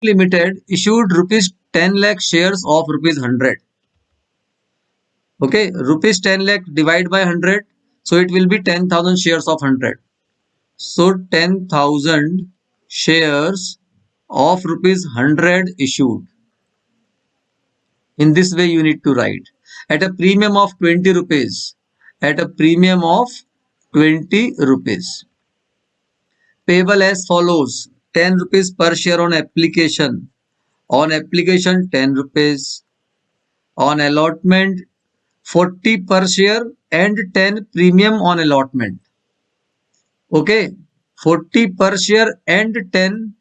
Limited issued rupees 10 lakh shares of rupees 100. Okay, rupees 10 lakh divide by 100, so it will be 10,000 shares of 100. So 10,000 shares of rupees 100 issued. In this way you need to write at a premium of 20 rupees. At a premium of 20 rupees. Payable as follows: 10 rupees per share on application. On application 10 rupees. On allotment 40 per share and 10 premium on allotment. Okay, 40 per share and 10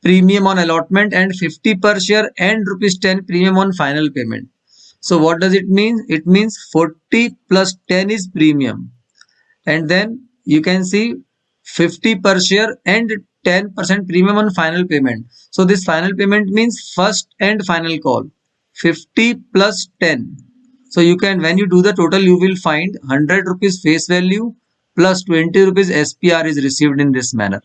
premium on allotment and 50 per share and rupees 10 premium on final payment. So what does it mean? It means 40 plus 10 is premium, and then you can see 50 per share and 10% premium on final payment. So this final payment means first and final call, 50 plus 10. So you can, when you do the total, you will find 100 rupees face value plus 20 rupees SPR is received in this manner.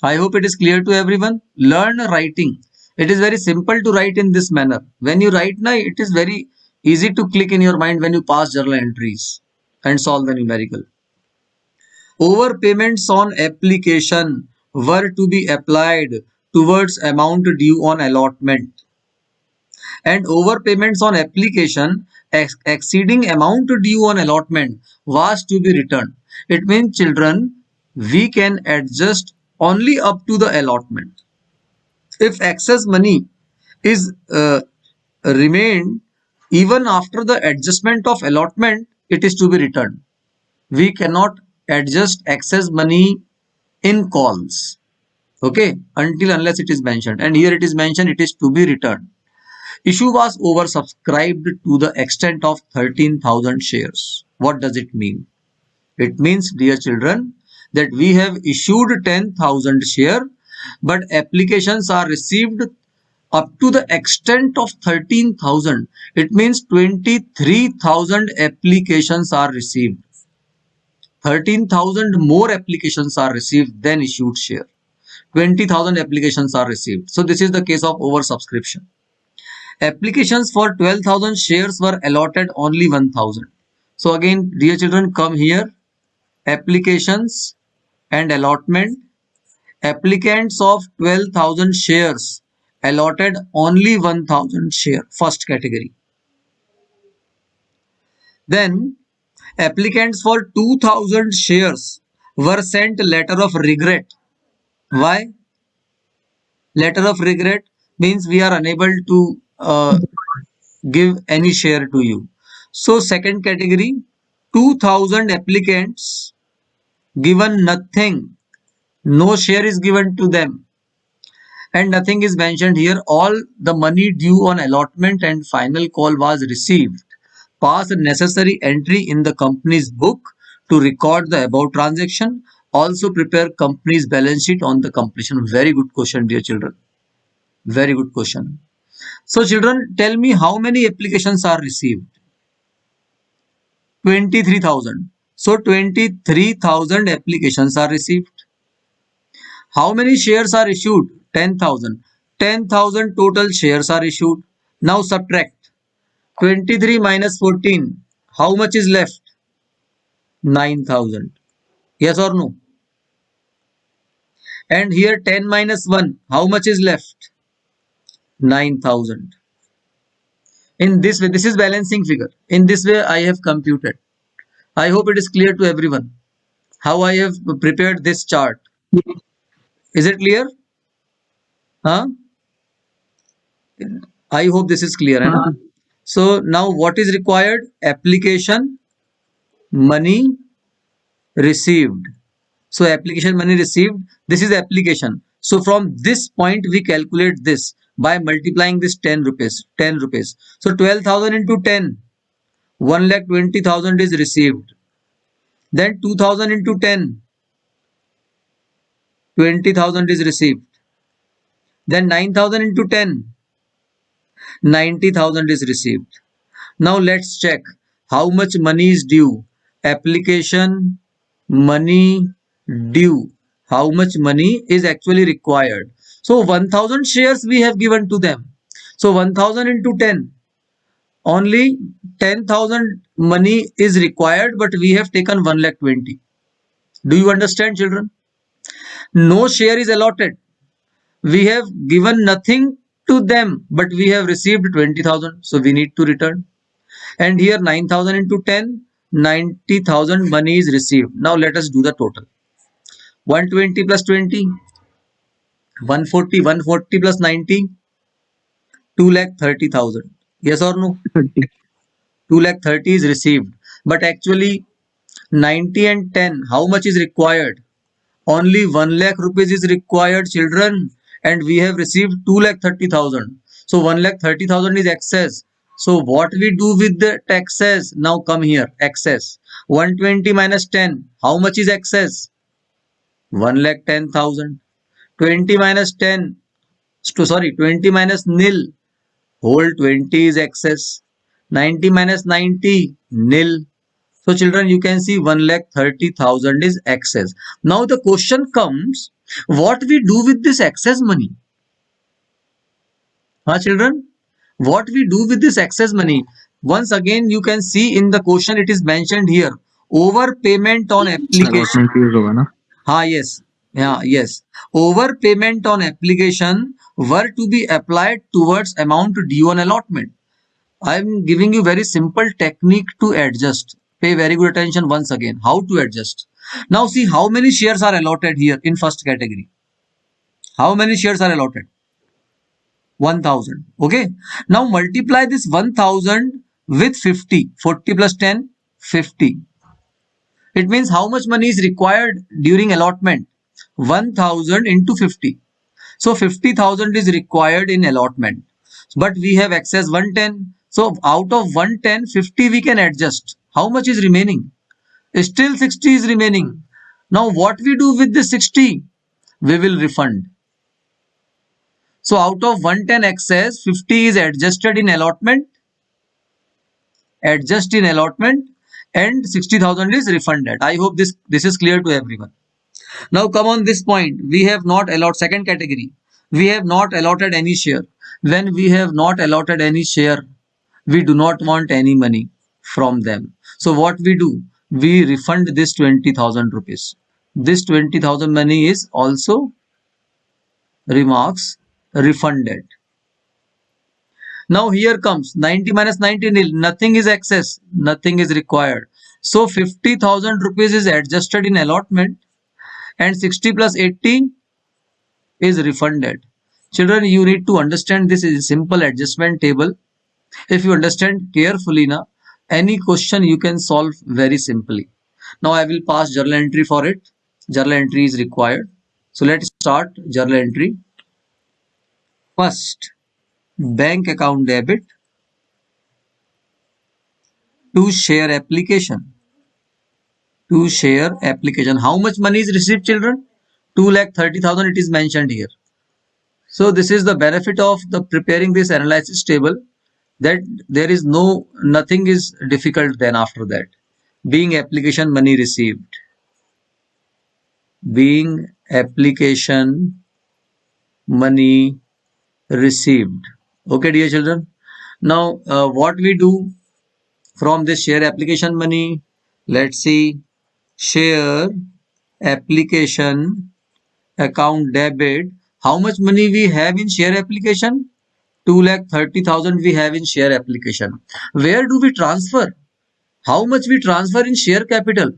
I hope it is clear to everyone. Learn writing. It is very simple to write in this manner. When you write now, it is very easy to click in your mind when you pass journal entries and solve the numerical. Overpayments on application were to be applied towards amount due on allotment, and overpayments on application exceeding amount due on allotment was to be returned. It means, children, we can adjust only up to the allotment. If excess money is remained even after the adjustment of allotment, it is to be returned. We cannot adjust excess money in calls, okay, until unless it is mentioned, and here it is mentioned it is to be returned. Issue was oversubscribed to the extent of 13,000 shares. What does it mean? It means, dear children, that we have issued 10,000 share, but applications are received up to the extent of 13,000. It means 23,000 applications are received. 13,000 more applications are received than issued share. 20,000 applications are received. So this is the case of oversubscription. Applications for 12,000 shares were allotted only 1,000. So again, dear children, come here. Applications and allotment. Applicants of 12,000 shares allotted only 1,000 share, first category. Then applicants for 2,000 shares were sent letter of regret. Why? Letter of regret means we are unable to give any share to you. So second category, 2,000 applicants given nothing, no share is given to them, and nothing is mentioned here. All the money due on allotment and final call was received. Pass necessary entry in the company's book to record the above transaction. Also prepare company's balance sheet on the completion. Very good question, dear children. Very good question. So children, tell me how many applications are received? 23,000. So 23,000 applications are received. How many shares are issued? 10,000. 10,000 total shares are issued. Now subtract 23 minus 14. How much is left? 9,000. Yes or no? And here 10 minus 1. How much is left? 9,000. In this way, this is balancing figure. In this way, I have computed. I hope it is clear to everyone how I have prepared this chart. Is it clear? Huh? I hope this is clear. Hai na? So now what is required? Application money received. So application money received. This is application. So from this point we calculate this by multiplying this 10 rupees. 10 rupees. So 12,000 into 10. 1,20,000 is received. Then 2,000 into 10. 20,000 is received. Then 9,000 into 10. 90,000 is received. Now let's check how much money is due. Application money due. how much money is actually required. So 1000 shares we have given to them. So 1000 into 10, only 10,000 money is required, but we have taken 1,20,000. Do you understand, children? No share is allotted. We have given nothing to them, but we have received 20,000. So we need to return. And here 9,000 into 10, 90,000 money is received. Now let us do the total. 120 plus 20, 140, 140 plus 90, 2,30,000. Yes or no? 30. 2,30,000 is received. But actually 90 and 10, how much is required? Only 1 lakh rupees is required, children, and we have received 2,30,000. So 1,30,000 is excess. So what we do with the excess? Now come here, excess. 120 minus 10, how much is excess? 1,10,000. 20 minus 10, sorry, 20 minus nil, whole 20 is excess. 90 minus 90, nil. So children, you can see 1,30,000 is excess. Now the question comes, what we do with this excess money? Children, what we do with this excess money? Once again, you can see in the question it is mentioned here, overpayment on application. Allotment fees होगा ना? Yes. Yeah, yes. Overpayment on application were to be applied towards amount due on allotment. I am giving you very simple technique to adjust. Pay very good attention once again. How to adjust? Now see how many shares are allotted here in first category. How many shares are allotted? 1000. Okay. Now multiply this 1000 with 50. 40 plus 10, 50. It means how much money is required during allotment? 1000 into 50. So 50,000 is required in allotment. But we have excess 110. So out of 110, 50 we can adjust. How much is remaining? Still 60 is remaining. Now what we do with the 60? We will refund. So out of 110 excess, 50 is adjusted in allotment. Adjust in allotment and 60,000 is refunded. I hope this is clear to everyone. Now come on this point. We have not allowed second category. We have not allotted any share. When we have not allotted any share, we do not want any money from them. So what we do? We refund this 20,000 rupees. This 20,000 money is also remarks refunded. Now here comes 90 minus 90 nil. Nothing is excess. Nothing is required. So 50,000 rupees is adjusted in allotment and 60 plus 80 is refunded. Children, you need to understand this is a simple adjustment table. If you understand carefully now, any question you can solve very simply. Now I will pass journal entry for it. Journal entry is required. So let's start journal entry. First, bank account debit to share application. To share application. How much money is received, children? 2,30,000 it is mentioned here. So this is the benefit of the preparing this analysis table, that there is nothing is difficult then after that. Being application money received. Being application money received. Okay, dear children. Now what we do from this share application money? Let's see. Share application account debit. How much money we have in share application? 2,30,000 we have in share application. Where do we transfer? How much we transfer in share capital?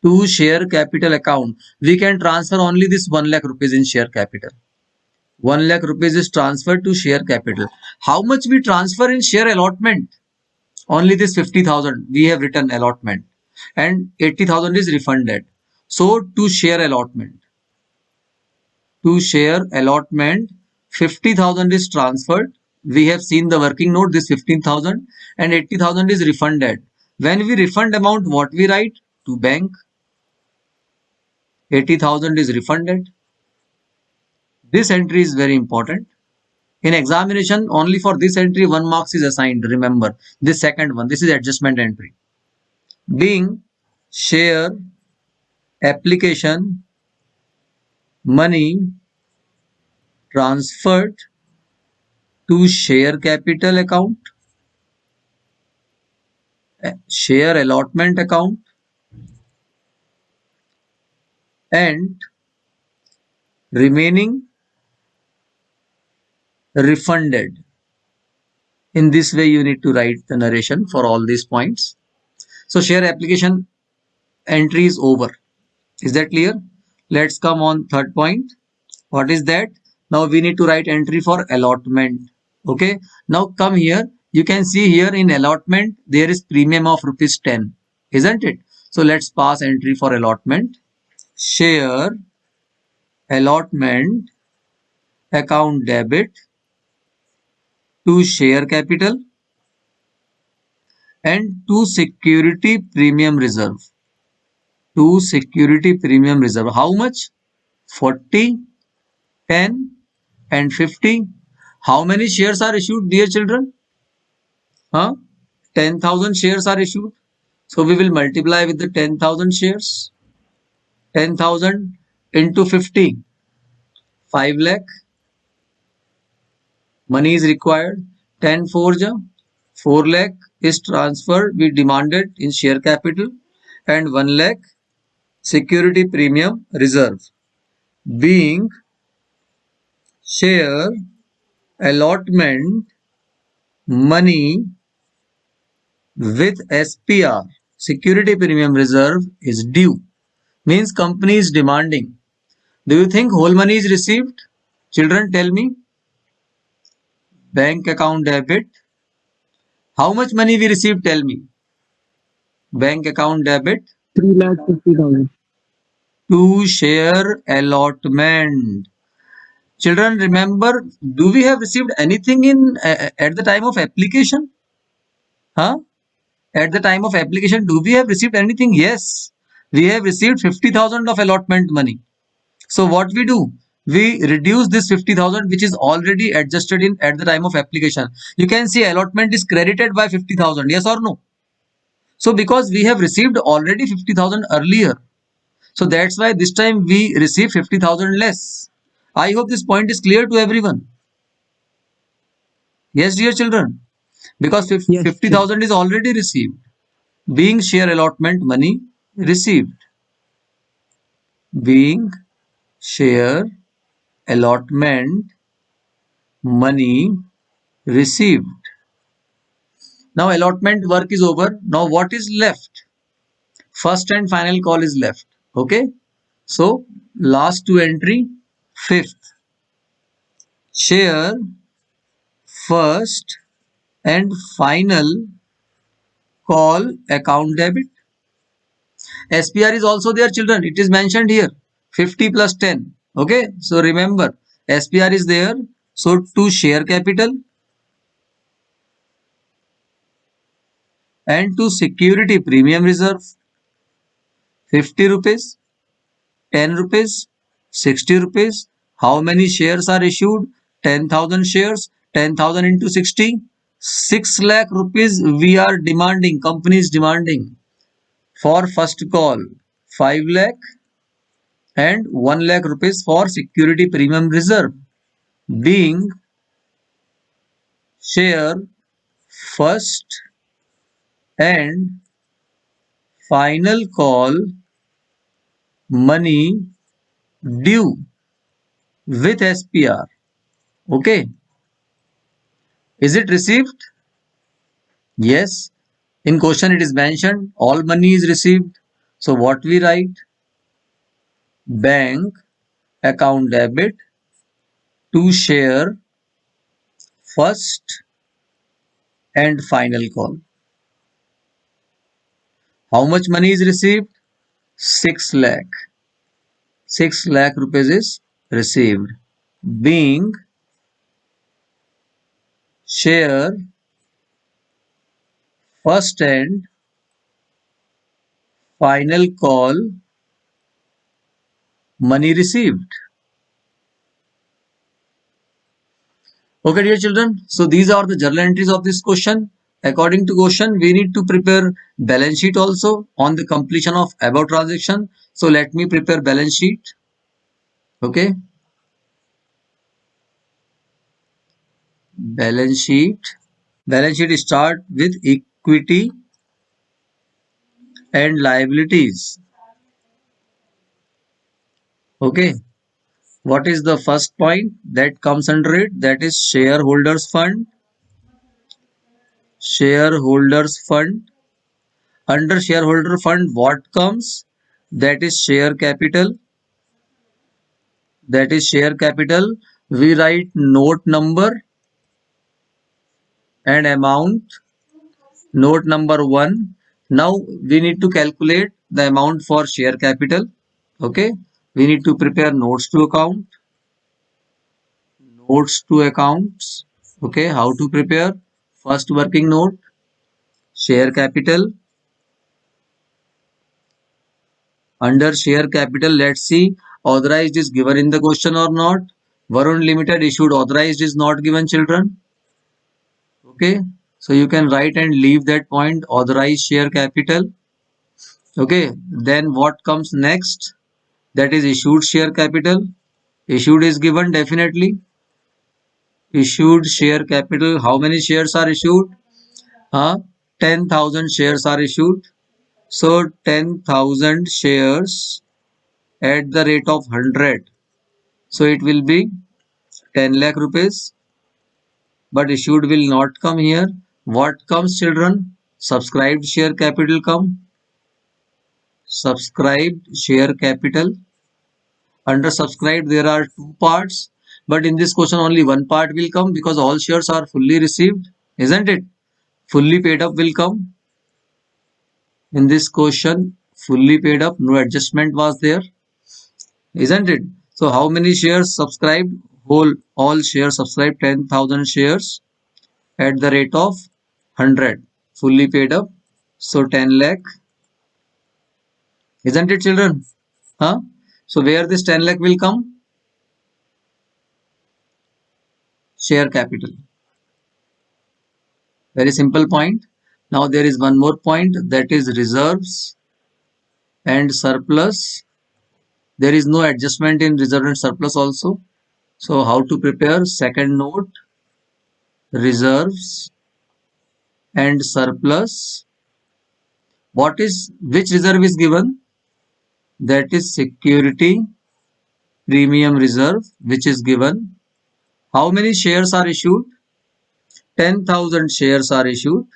To share capital account. We can transfer only this 1 lakh rupees in share capital. 1 lakh rupees is transferred to share capital. How much we transfer in share allotment? Only this 50,000 we have written allotment and 80,000 is refunded. So to share allotment. To share allotment, 50,000 is transferred. We have seen the working note, this 15,000 and 80,000 is refunded. When we refund amount, what we write? To bank. 80,000 is refunded. This entry is very important. In examination, only for this entry, 1 marks is assigned. Remember, this second one, this is adjustment entry. Being share application, money transferred to share capital account, share allotment account, and remaining refunded. In this way, you need to write the narration for all these points. So share application entry is over. Is that clear? Let's come on third point. What is that? Now we need to write entry for allotment. Okay. Now come here. You can see here in allotment, there is premium of rupees 10. Isn't it? So let's pass entry for allotment. Share allotment account debit to share capital and to security premium reserve. To security premium reserve. How much? 40, 10 and 50. How many shares are issued, dear children? 10,000 shares are issued. So we will multiply with the 10,000 shares. 10,000 into 50. 5 lakh. Money is required. 10 4 ja. 4 lakh is transferred. We demanded in share capital. And 1 lakh security premium reserve. Being share allotment money with SPR, security premium reserve, is due. Means company is demanding. Do you think whole money is received? Children, tell me. Bank account debit. How much money we received? Tell me. Bank account debit. 3,50,000. To share allotment. Children, remember, do we have received anything in at the time of application? At the time of application, do we have received anything? Yes, we have received 50,000 of allotment money. So what we do? We reduce this 50,000 which is already adjusted in at the time of application. You can see allotment is credited by 50,000. Yes or no? So because we have received already 50,000 earlier, so that's why this time we receive 50,000 less. I hope this point is clear to everyone. Yes, dear children, because Yes, 50,000 is already received. Being share allotment money received. Being share allotment money received. Now allotment work is over. Now what is left? First and final call is left. Okay. So last two entry, fifth. Share first and final call account debit. SPR is also there, children. It is mentioned here. 50 plus 10. Okay. So remember, SPR is there. So to share capital and to security premium reserve, 50 rupees, 10 rupees, 60 rupees. How many shares are issued? 10,000 shares. 10,000 into 60. 6 lakh rupees we are demanding. Company is demanding. For first call, 5 lakh and 1 lakh rupees for security premium reserve. Being share first and final call money due with SPR. Okay. Is it received? Yes. In question it is mentioned all money is received. So what we write? Bank account debit to share first and final call. How much money is received? 6 lakh. 6 lakh rupees is received. Being share first and final call money received. Okay, dear children. So these are the journal entries of this question. According to question, we need to prepare balance sheet also on the completion of above transaction. So let me prepare balance sheet. Okay, balance sheet. Balance sheet start with equity and liabilities. Okay, what is the first point that comes under it? That is shareholders fund. Shareholders fund. Under shareholder fund, what comes? That is share capital. That is share capital. We write note number and amount. Note number 1. Now we need to calculate the amount for share capital. Okay. We need to prepare notes to account. Notes to accounts. Okay. How to prepare? First working note. Share capital. Under share capital, let's see authorized is given in the question or not. Varun Limited issued authorized is not given, children. Okay. So you can write and leave that point, authorized share capital. Okay. Then what comes next? That is issued share capital. Issued is given definitely. Issued share capital. How many shares are issued? 10,000 shares are issued. So 10,000 shares at the rate of 100. So it will be 10 lakh rupees. But issued will not come here. What comes, children? Subscribed share capital come. Subscribed share capital. Under subscribed there are two parts, but in this question only one part will come because all shares are fully received, isn't it? Fully paid up will come in this question. Fully paid up, no adjustment was there, isn't it? So how many shares subscribed? Whole all shares subscribed, 10,000 shares at the rate of 100, fully paid up. So 10 lakh, isn't it, children? Huh? So where this 10 lakh will come? Share capital. Very simple point. Now there is one more point, that is reserves and surplus. There is no adjustment in reserve and surplus also. So how to prepare? Second note, reserves and surplus. Which reserve is given? That is security premium reserve, which is given. How many shares are issued? 10,000 shares are issued.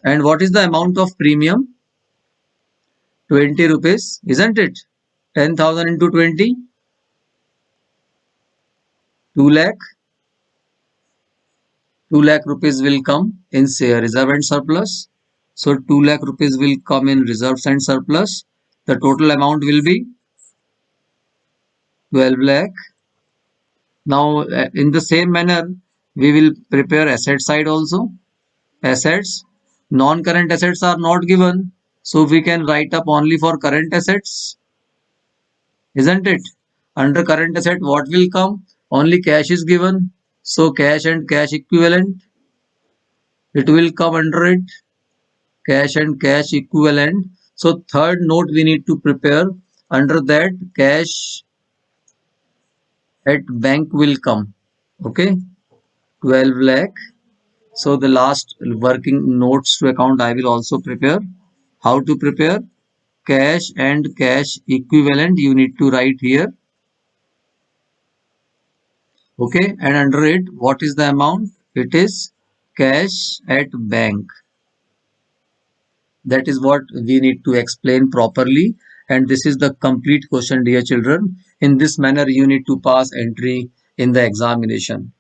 And what is the amount of premium? 20 rupees, isn't it? 10,000 into 20, 2 lakh. 2 lakh rupees will come in say reserve and surplus. So 2 lakh rupees will come in reserves and surplus. The total amount will be 12 lakh. Now in the same manner, we will prepare asset side also. Assets, non-current assets are not given. So we can write up only for current assets, isn't it? Under current asset, what will come? Only cash is given. So cash and cash equivalent, it will come under it. Cash and cash equivalent. So third note we need to prepare. Under that, cash at bank will come. Okay, 12 lakh. So the last working notes to account I will also prepare. How to prepare? Cash and cash equivalent you need to write here. Okay, and under it, what is the amount? It is cash at bank. That is what we need to explain properly. And this is the complete question, dear children. In this manner, you need to pass entry in the examination.